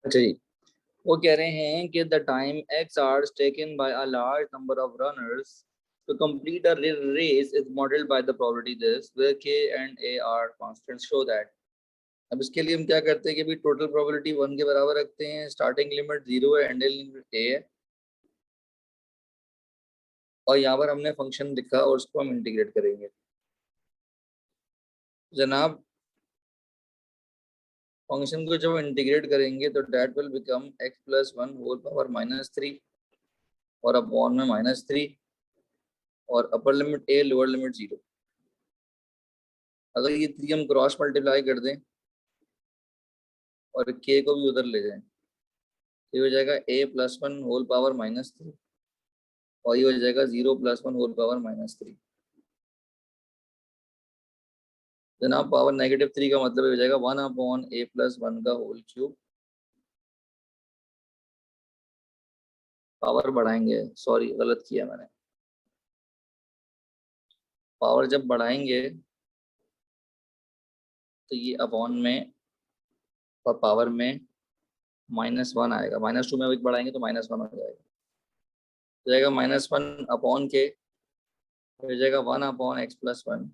अच्छा जी, वो कह रहे हैं कि the time x hours taken by a large number of runners to complete a race is modelled by the probability this where k and a are constant show that. अब इसके लिए हम क्या करते हैं कि भाई टोटल प्रोबेबिलिटी 1 के बराबर रखते हैं, स्टार्टिंग लिमिट 0 है, एंडिंग लिमिट ए है, और यहाँ पर हमने फंक्शन लिखा और उसको हम इंटीग्रेट करेंगे। जनाब फंक्शन को जब इंटीग्रेट करेंगे तो that will become x plus one whole power -3 और अपॉन में -3 और upper limit a lower limit 0। अगर ये 3 हम क्रॉस मल्टीप्लाई कर दें और के को भी उधर ले जाएं तो ये हो जाएगा ए प्लस वन होल पावर -3 और ये हो जाएगा 0 प्लस वन होल पावर -3। जनाब पावर -3 का मतलब हो जाएगा 1 अपॉन ए प्लस वन का होल क्यूब। पावर बढ़ाएंगे, सॉरी गलत किया मैंने, पावर जब बढ़ाएंगे तो ये अपॉन में और पावर में -1 आएगा, -2 में एक बढ़ाएंगे तो -1 हो जाएगा, हो जाएगा -1 अपॉन के, हो जाएगा 1 अपॉन एक्स प्लस वन।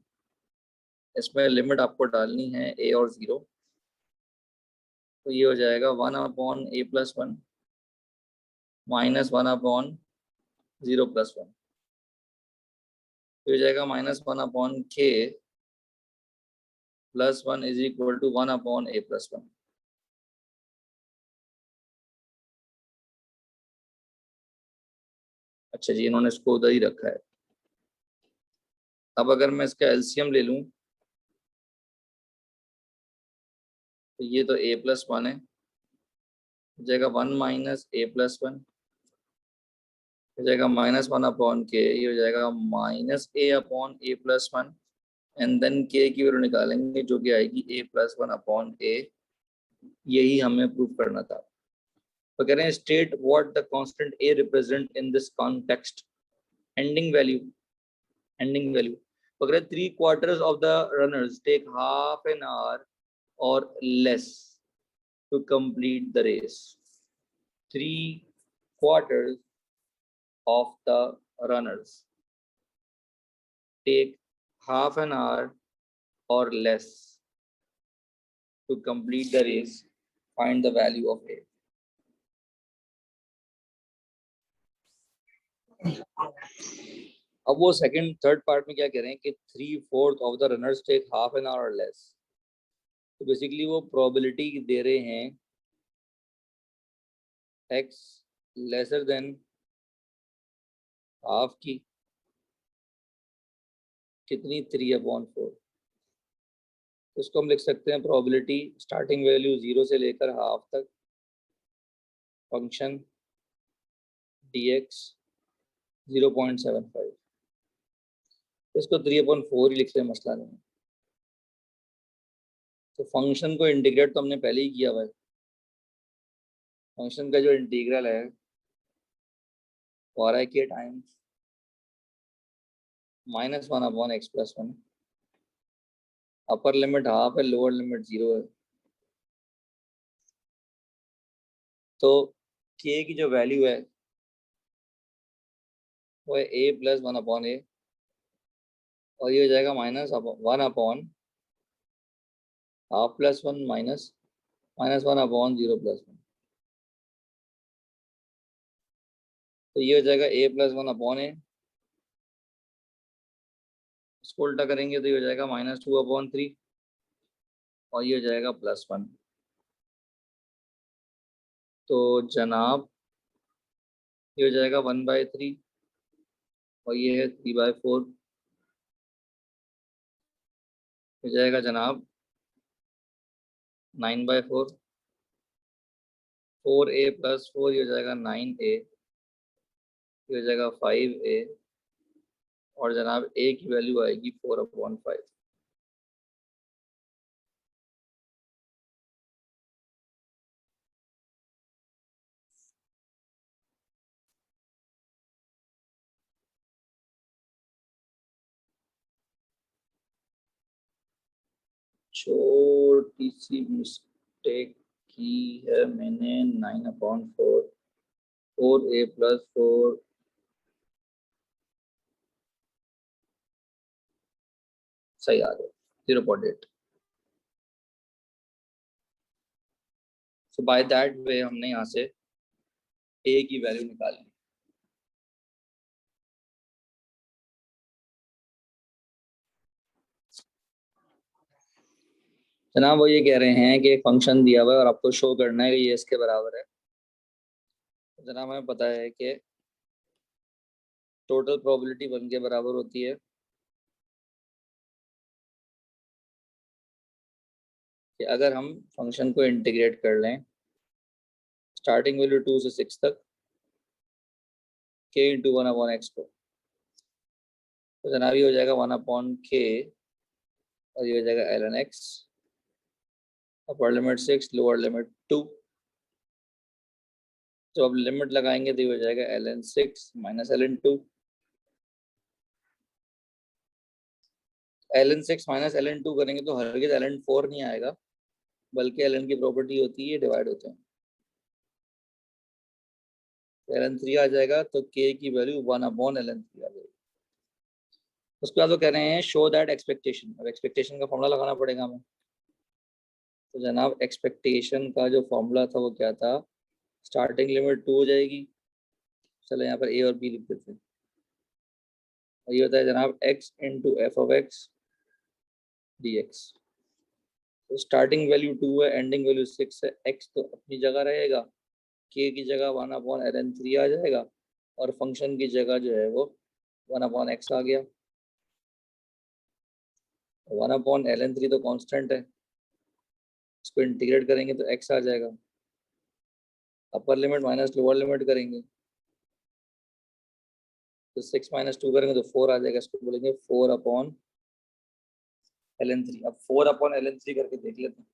इसमें लिमिट आपको डालनी है ए और 0, तो ये हो जाएगा 1 upon a plus one -1 upon 0 plus one, तो हो जाएगा -1 upon k plus one is equal to 1 upon a plus one. अच्छा जी, इन्होंने इसको उधर ही रखा है। अब अगर मैं इसका एलसीएम ले लूं तो ये तो ए प्लस वन है, हो जाएगा 1 माइनस ए प्लस वन, हो जाएगा -1 अपॉन के, ये हो जाएगा minus a upon a plus one, and then k की वैल्यू निकालेंगे जो कि आएगी a plus one upon a. यही हमें प्रूव करना था। तो कह रहे हैं state what the constant a represent in this context. Ending value, ending value तो कह रहे हैं 3/4 of the runners take half an hour or less to complete the race. 3/4 of the runners take half an hour or less to complete the race. Find the value of A. अब वो second third part में क्या कह रहे हैं कि 3/4 of the runners take half an hour or less. तो basically वो प्रोबेबिलिटी दे रहे हैं x लेसर देन हाफ की, कितनी 3/4। तो इसको हम लिख सकते हैं प्रोबेबिलिटी स्टार्टिंग वैल्यू 0 से लेकर हाफ तक, फंक्शन dx 0.75, इसको 3/4 ही लिख लें, मसला नहीं। तो फंक्शन को इंटीग्रेट तो हमने पहले ही किया हुआ है। फंक्शन का जो इंटीग्रल है वो आ रहा है के times -1 upon x plus one, upper limit half है, लोअर लिमिट 0 है। तो के की जो वैल्यू है वो है ए प्लस वन अपॉन ए, और ये हो जाएगा -1 upon half plus one -1 upon 0 plus one. तो ये हो जाएगा ए प्लस वन अपॉन ए, इसको उल्टा करेंगे तो ये हो जाएगा -2 अपॉन 3 और ये हो जाएगा +1। तो जनाब ये हो जाएगा 1/3 और ये है 3/4, हो जाएगा जनाब 9/4, 4a + 4 ये हो जाएगा 9a, ये हो जाएगा 5a, और जनाब a की वैल्यू आएगी 4/5। छोटी सी मिस्टेक की है मैंने 9/4 4a+4 सही आ गया 0.8। सो बाय दैट वे हमने यहाँ से a की वैल्यू निकाली। जनाब वो ये कह रहे हैं कि एक फंक्शन दिया हुआ है और आपको शो करना है कि ये इसके बराबर है। जनाब हमें पता है कि टोटल प्रोबेबिलिटी 1 के बराबर होती है कि अगर हम फंक्शन को इंटीग्रेट कर लें स्टार्टिंग वैल्यू 2 से 6 तक k इंटू 1/x को, तो जनाब ये हो जाएगा 1/k और ये हो जाएगा ln x, upper limit 6 lower limit 2। तो अब लिमिट लगाएंगे तो ये हो जाएगा ln 6 minus ln 2। ln 6 minus ln 2 करेंगे तो हरगिज ln 4 नहीं आएगा, बल्कि ln की प्रॉपर्टी होती है डिवाइड होते हैं। ln 3 आ जाएगा तो k की वैल्यू 1/ln 3 आ जाएगी। उसके बाद वो कह रहे हैं शो दैट एक्सपेक्टेशन। अब एक्सपेक्टेशन का फॉर्मूला लगाना पड़ेगा हमें। तो जनाब एक्सपेक्टेशन का जो फॉर्मूला था वो क्या था, स्टार्टिंग लिमिट 2 हो जाएगी, चलो यहाँ पर a और b लिख देते हैं, और ये होता है जनाब x into F of x D x. तो स्टार्टिंग वैल्यू 2 है, एंडिंग वैल्यू 6 है, x तो अपनी जगह रहेगा, k की जगह 1/ln 3 आ जाएगा और फंक्शन की जगह जो है वो 1/x आ गया। 1/ln 3 तो कांस्टेंट है, इसको इंटीग्रेट करेंगे तो x आ जाएगा। Upper limit minus lower limit करेंगे तो 6 माइनस 2 करेंगे तो 4 आ जाएगा, इसको बोलेंगे 4/ln 3। अब 4/ln 3 करके देख लेते हैं।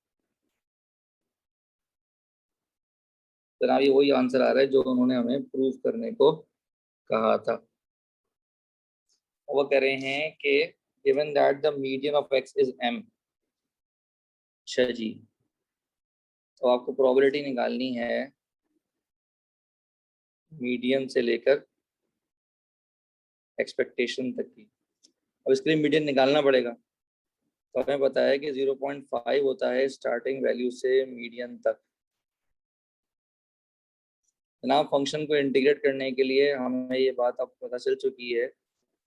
जनाब ये वही आंसर आ रहा है जो उन्होंने हमें प्रूव करने को कहा था। वो कह रहे हैं कि given that the median of x is m, अच्छा जी, तो आपको प्रोबेबिलिटी निकालनी है मीडियन से लेकर एक्सपेक्टेशन तक की। अब इसके लिए मीडियन निकालना पड़ेगा, तो हमें पता है कि 0.5 होता है स्टार्टिंग वैल्यू से मीडियन तक। जनाब फंक्शन को इंटीग्रेट करने के लिए हमें ये बात आपको पता चल चुकी है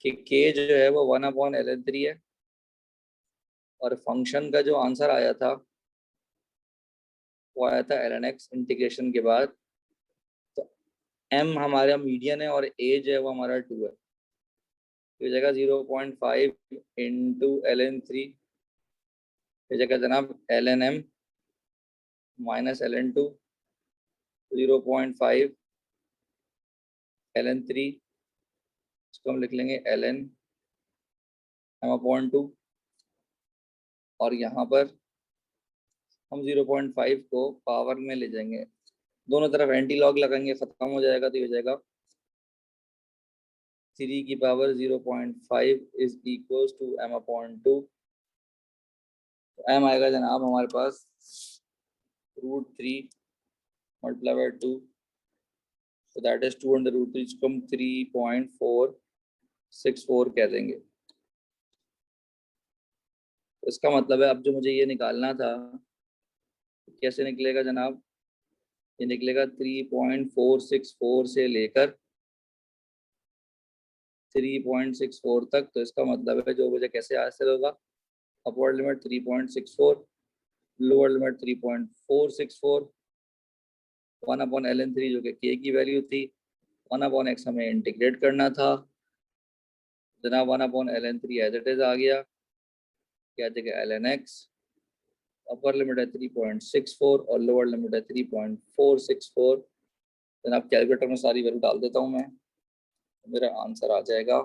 कि k जो है वो 1/ln 3 है, और फंक्शन का जो आंसर आया था वो आया था ln x इंटीग्रेशन के बाद। तो m हमारा मीडियन है और a जो है वो हमारा 2 है, तो जगह 0.5 इंटू ln 3, जगह जनाब ln m minus ln 2, 0.5 ln 3, इसको हम लिख लेंगे ln m/2, और यहाँ पर हम 0.5 को पावर में ले जाएंगे, दोनों तरफ एंटी लॉग लगाएंगे, खत्म हो जाएगा, तो ये हो जाएगा 3 की power 0.5 is equal to m/2। तो m आएगा जनाब हमारे पास √3 multiply by 2, so that is 2/√3, इसको हम 3.464 कह देंगे। तो इसका मतलब है अब जो मुझे ये निकालना था कैसे निकलेगा जनाब, ये निकलेगा 3.464 से लेकर 3.64 तक। तो इसका मतलब है जो मुझे कैसे हासिल होगा, upward limit 3.64, lower limit 3.464, 1/ln 3 जो कि k की वैल्यू थी, 1/x हमें इंटीग्रेट करना था, जनाब 1/ln 3 एज इट इज आ गया, क्या जगह ln x, अपर लिमिट है 3.64 और लोअर लिमिट है 3.464। जनाब कैलकुलेटर में सारी वैल्यू डाल देता हूँ मैं, मेरा आंसर आ जाएगा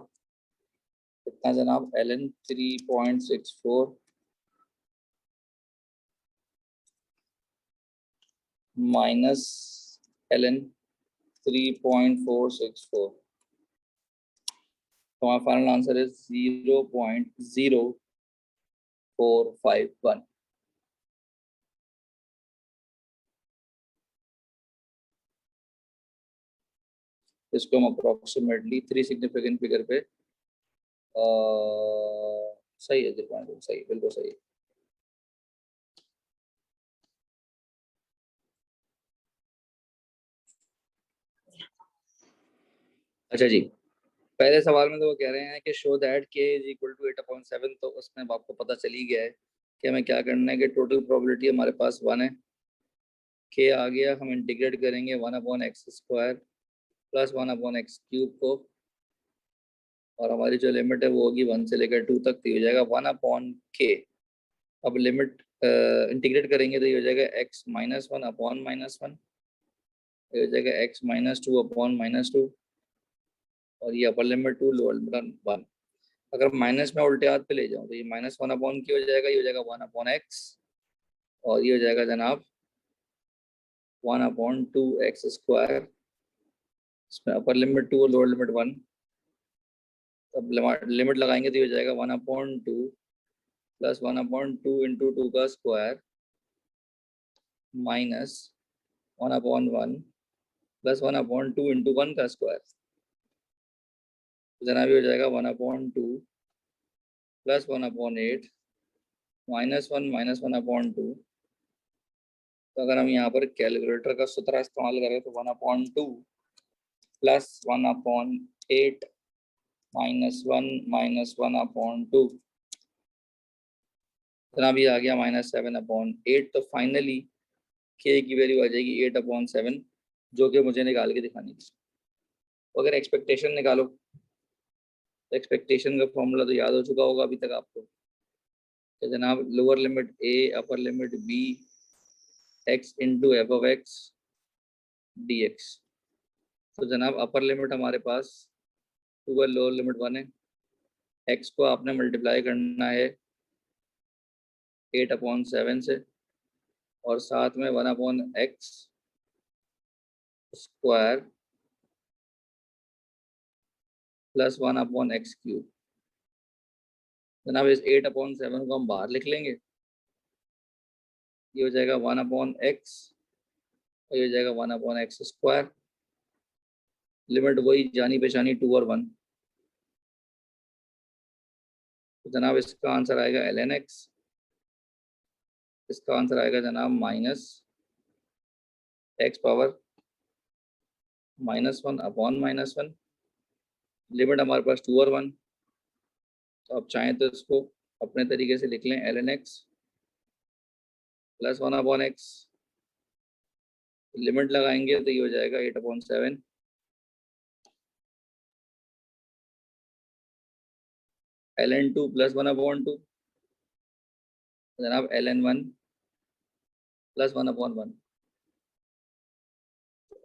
कितना जनाब, ln 3.64 माइनस ln 3.464, तो हमारा फाइनल आंसर इज 0.0451। इसको हम अप्रोक्सीमेटली 3 सिग्निफिकेंट फिगर पे सही है 0.2, सही, बिल्कुल सही है। अच्छा जी, पहले सवाल में तो वो कह रहे हैं कि show that k is equal to 8/7, तो उसमें आपको पता चल ही गया है कि हमें क्या करना है कि टोटल प्रोबेबिलिटी हमारे पास 1 है, k आ गया, हम इंटीग्रेट करेंगे 1/x² प्लस 1/x³ को, और हमारी जो लिमिट है वो होगी 1 से लेकर 2 तक, तो ये हो जाएगा 1/k। अब लिमिट इंटीग्रेट करेंगे तो ये हो जाएगा x - 1/-1, ये हो जाएगा x - 2/-2, और ये अपर लिमिट 2, लोअर लिमिट 1। अगर माइनस में उल्टे हाथ पे ले जाऊं तो ये -1/k हो जाएगा, ये हो जाएगा 1/x, और ये हो जाएगा जनाब 1/2x²। इसमें अपर लिमिट 2 और लोअर लिमिट 1। अब लिमिट लगाएंगे तो ये हो जाएगा 1/2 प्लस 1/2 इंटू 2 का स्क्वायर माइनस 1/1 प्लस 1/2 इंटू 1 का स्क्वायर, तो जनाब ये हो जाएगा 1/2 प्लस 1/8 -1 -1/2। तो अगर हम यहाँ पर कैलकुलेटर का सूत्र इस्तेमाल करें तो 1/2 प्लस 1/8 -1 -1/2, जनाब ये आ गया -7/8। तो फाइनली k की वैल्यू आ जाएगी 8/7, जो कि मुझे निकाल के दिखानी थी। तो अगर एक्सपेक्टेशन निकालो तो एक्सपेक्टेशन का फॉर्मूला तो याद हो चुका होगा अभी तक आपको, तो जनाब lower limit a upper limit b x into f(x) dx। तो जनाब अपर लिमिट हमारे पास 2 है, लोअर लिमिट 1 है, x को आपने मल्टीप्लाई करना है 8/7 से, और साथ में 1/x स्क्वायर प्लस 1/x³। जनाब इस 8/7 को हम बाहर लिख लेंगे, ये हो जाएगा 1/x, और ये हो जाएगा 1/x²। लिमिट वही जानी पहचानी 2 और 1। तो जनाब इसका आंसर आएगा ln x, इसका आंसर आएगा जनाब -x पावर -1/-1। लिमिट हमारे पास 2 और 1, तो आप चाहें तो इसको अपने तरीके से लिख लें ln x plus 1/x, limit लगाएंगे तो ये हो जाएगा 8/7 ln2 प्लस 1/2, जनाब ln1 plus 1/1,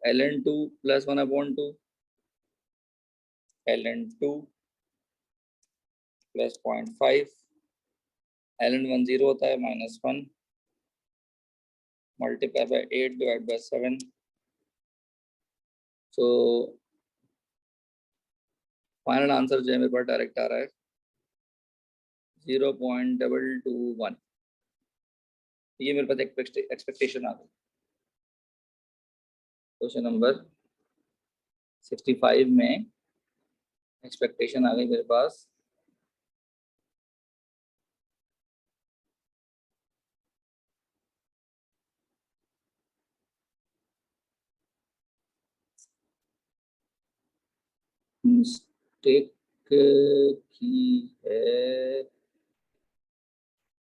ln2 plus 1/2, ln2 plus 0.5, ln1 0 होता है -1, multiply by 8 divide by 7। So final answer जो है मेरे पास डायरेक्ट आ रहा है 0.221। ये मेरे पास एक्सपेक्टेशन आ गई। क्वेश्चन नंबर 65 में एक्सपेक्टेशन आ गई मेरे पास। मिस्टेक की है,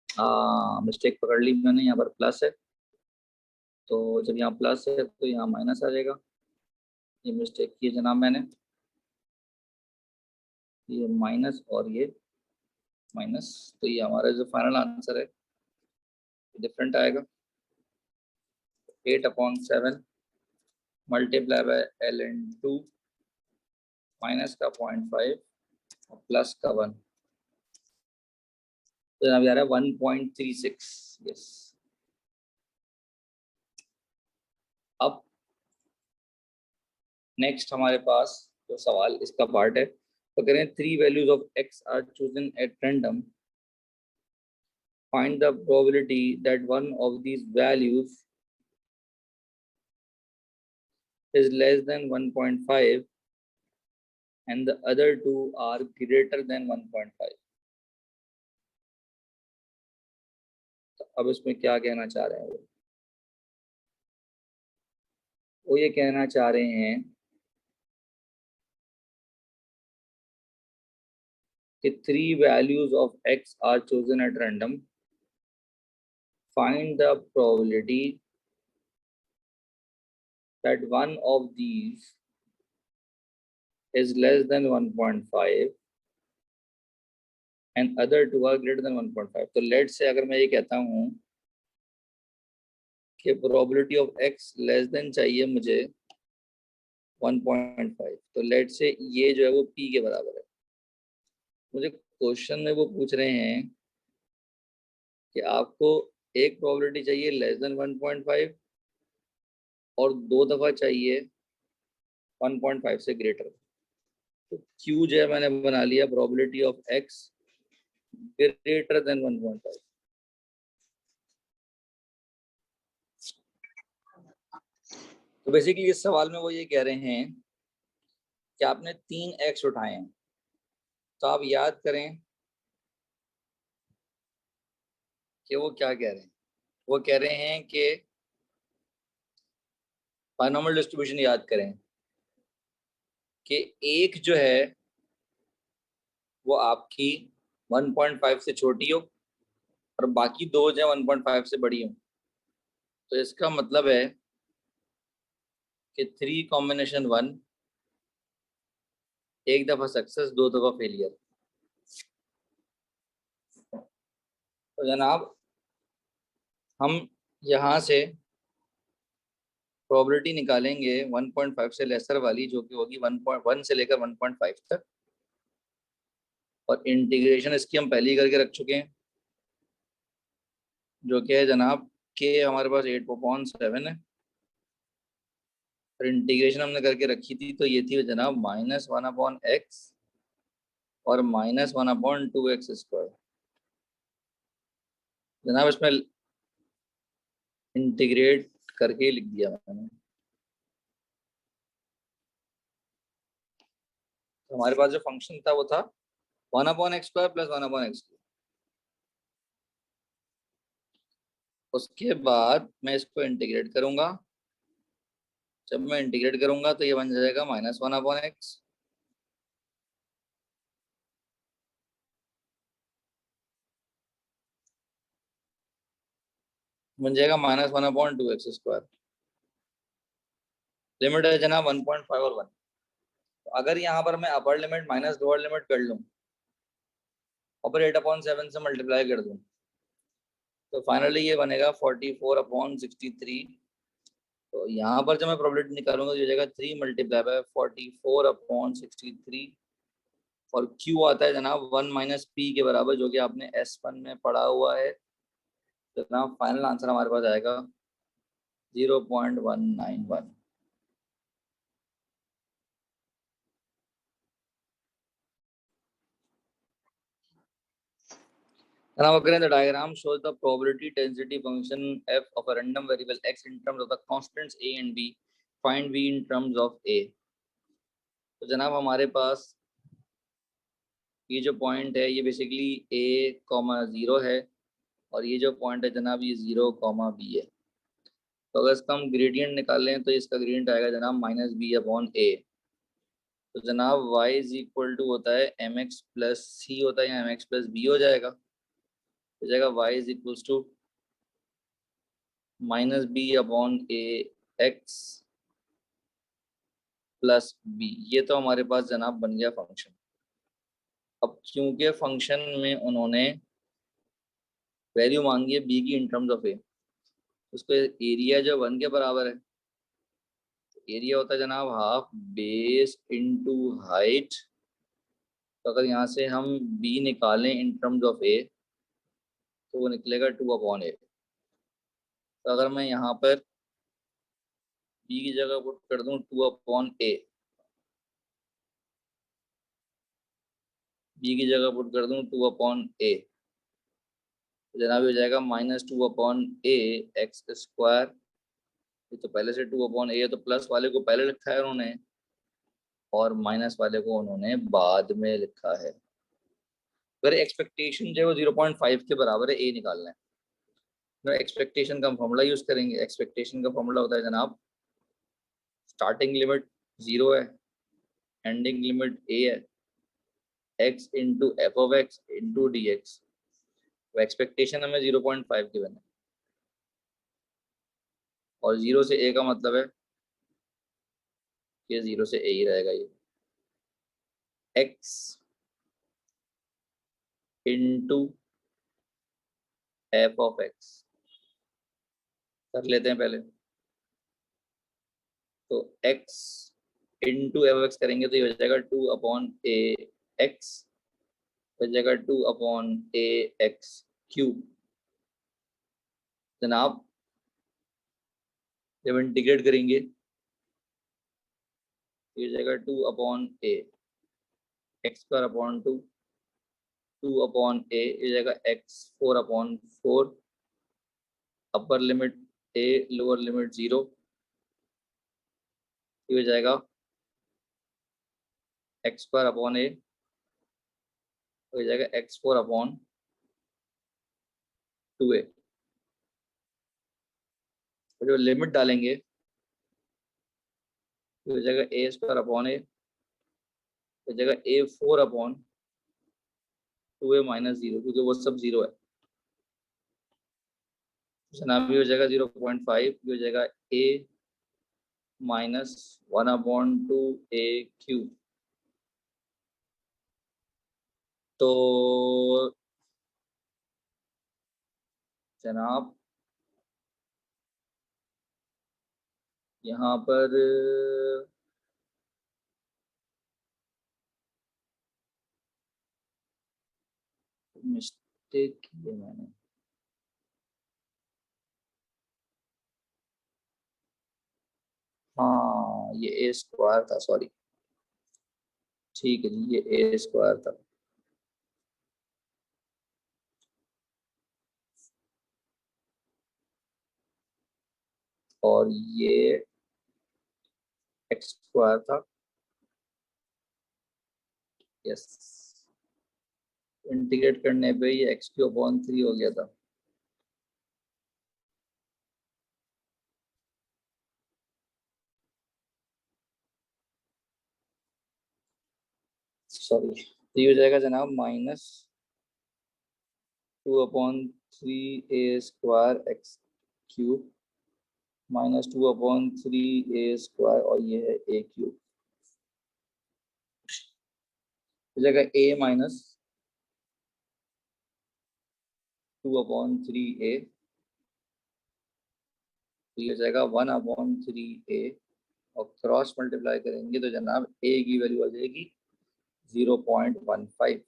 हाँ मिस्टेक पकड़ ली मैंने, यहाँ पर प्लस है, तो जब यहाँ प्लस है तो यहाँ माइनस आ जाएगा। ये मिस्टेक की है जनाब मैंने, ये माइनस और ये माइनस, तो ये हमारा जो फाइनल आंसर है डिफरेंट आएगा। 8/7 मल्टीप्लाई बाय ln2 माइनस का 0.5 और प्लस का 1, तो यहाँ आ रहा है 1.36। यस, अब नेक्स्ट हमारे पास जो सवाल इसका पार्ट है, तो कह रहे हैं 3 values of x are chosen at random, find the probability that one of these values is less than 1.5 and the other two are greater than 1.5. तो अब इसमें क्या कहना चाह रहे हैं वो ये कहना चाह रहे हैं कि 3 values of x are chosen at random. Find the probability that one of these is less than 1.5 and other two are greater than 1.5. तो let's say अगर मैं ये कहता हूँ कि probability of x less than चाहिए मुझे 1.5, तो let's say ये जो है वो p के बराबर है. मुझे क्वेश्चन में वो पूछ रहे हैं कि आपको एक प्रोबेबिलिटी चाहिए लेस देन 1.5 और 2 दफा चाहिए 1.5 से ग्रेटर. तो Q जो है मैंने बना लिया probability of x greater than 1.5. तो बेसिकली इस सवाल में वो ये कह रहे हैं कि आपने 3 x उठाए हैं. तो आप याद करें कि वो क्या कह रहे हैं. वो कह रहे हैं कि बायनॉमियल डिस्ट्रीब्यूशन याद करें कि एक जो है वो आपकी 1.5 से छोटी हो और बाकी दो जो है 1.5 से बड़ी हो. तो इसका मतलब है कि 3 कॉम्बिनेशन 1 एक दफा सक्सेस 2 दफा फेलियर. तो जनाब हम यहाँ से प्रोबेबिलिटी निकालेंगे 1.5 से लेसर वाली जो कि होगी 1.1 से लेकर 1.5 तक. और इंटीग्रेशन इसकी हम पहले ही करके रख चुके हैं जो कि है जनाब के हमारे पास 8/7 है. और इंटीग्रेशन हमने करके रखी थी तो ये थी जनाब -1/x और -1/2x². जनाब इसमें इंटीग्रेट करके लिख दिया मैंने. तो हमारे पास जो फंक्शन था वो था 1/x² + 1/x². उसके बाद मैं इसको इंटीग्रेट करूंगा. जब मैं इंटीग्रेट करूंगा तो ये बन जाएगा -1/x बन जाएगा -1/2x². लिमिट है जनाब 1.5 और 1. तो अगर यहाँ पर मैं upper limit minus lower limit कर लूँ और फिर 8/7 से मल्टीप्लाई कर दूँ तो फाइनली ये बनेगा 44/63. तो यहाँ पर जब मैं प्रोबेबिलिटी निकालूंगा तो ये जाएगा 3 × 44/63 और Q आता है जनाब 1 - P के बराबर जो कि आपने S1 में पढ़ा हुआ है. तो जनाब फाइनल आंसर हमारे पास आएगा 0.191. Now again the diagram shows the probability density function f of a random variable x in terms of the constants a and b. Find v in terms of a. तो जनाब हमारे पास ये जो point है ये basically a,0 है और ये जो पॉइंट है जनाब ये 0, b है. तो अगर इसका हम ग्रेडियंट निकालें तो इसका ग्रेडियंट आएगा जनाब -b/a. तो जनाब y = होता है mx + c होता है या mx + b हो जाएगा. हो जाएगा y = -b/a(x + b. ये तो हमारे पास जनाब बन गया फंक्शन. अब क्योंकि फंक्शन में उन्होंने वैल्यू मांगी है b की इन टर्म्स ऑफ a, उसको एरिया जो 1 के बराबर है. एरिया होता है जनाब हाफ बेस इनटू हाइट. तो अगर यहाँ से हम b निकालें इन टर्म्स ऑफ a तो वो निकलेगा 2/a. तो अगर मैं यहाँ पर b की जगह पुट कर दूं 2/a, b की जगह पुट कर दूं 2/a, तो जनाब हो जाएगा -2/a(x²). ये तो पहले से 2/a है तो प्लस वाले को पहले लिखा है उन्होंने और माइनस वाले को उन्होंने बाद में लिखा है। अगर एक्सपेक्टेशन जो है वो 0.5 के बराबर है, ए निकालना है तो एक्सपेक्टेशन का फॉर्मूला यूज करेंगे। एक्सपेक्टेशन का फॉर्मूला होता है जनाब, स्टार्टिंग लिमिट 0 है, एंडिंग लिमिट ए है, x into F of x into D x. तो एक्सपेक्टेशन हमें 0.5 की बने और 0 से a का मतलब है कि 0 से a ही रहेगा। ये x into F of x कर लेते हैं पहले। तो x इंटू एफ एक्स करेंगे तो ये हो जाएगा 2/a x, हो जाएगा 2/a x क्यूब। जनाब जब इंटीग्रेट करेंगे तो ये हो जाएगा 2/a x square upon 2/a, ये जाएगा x 4/4, upper limit a lower limit 0, ये हो जाएगा x स्क्वायर अपॉन a, हो जाएगा x 4/2a। तो जो लिमिट डालेंगे तो हो जाएगा a स्क्वायर अपॉन a, हो जाएगा a 4/2a माइनस 0, क्योंकि वो सब 0 है। जनाब ये हो जाएगा 0.5, ये हो जाएगा a माइनस 1/2a क्यूब। तो जनाब यहाँ पर मिस्टेक की है मैंने। हाँ ये ए स्क्वायर था, सॉरी। ठीक है जी, ये ए स्क्वायर था। और ये एक्स स्क्वायर था। यस, इंटीग्रेट करने पे ये x³ हो गया था। सॉरी, तो ये हो जाएगा जनाब -2/3a² x³ -2/3a² और ये है a³ हो जाएगा a माइनस 2/3a, तो ये हो जाएगा 1/3a और क्रॉस मल्टीप्लाई करेंगे तो जनाब a की वैल्यू आ जाएगी 0.15।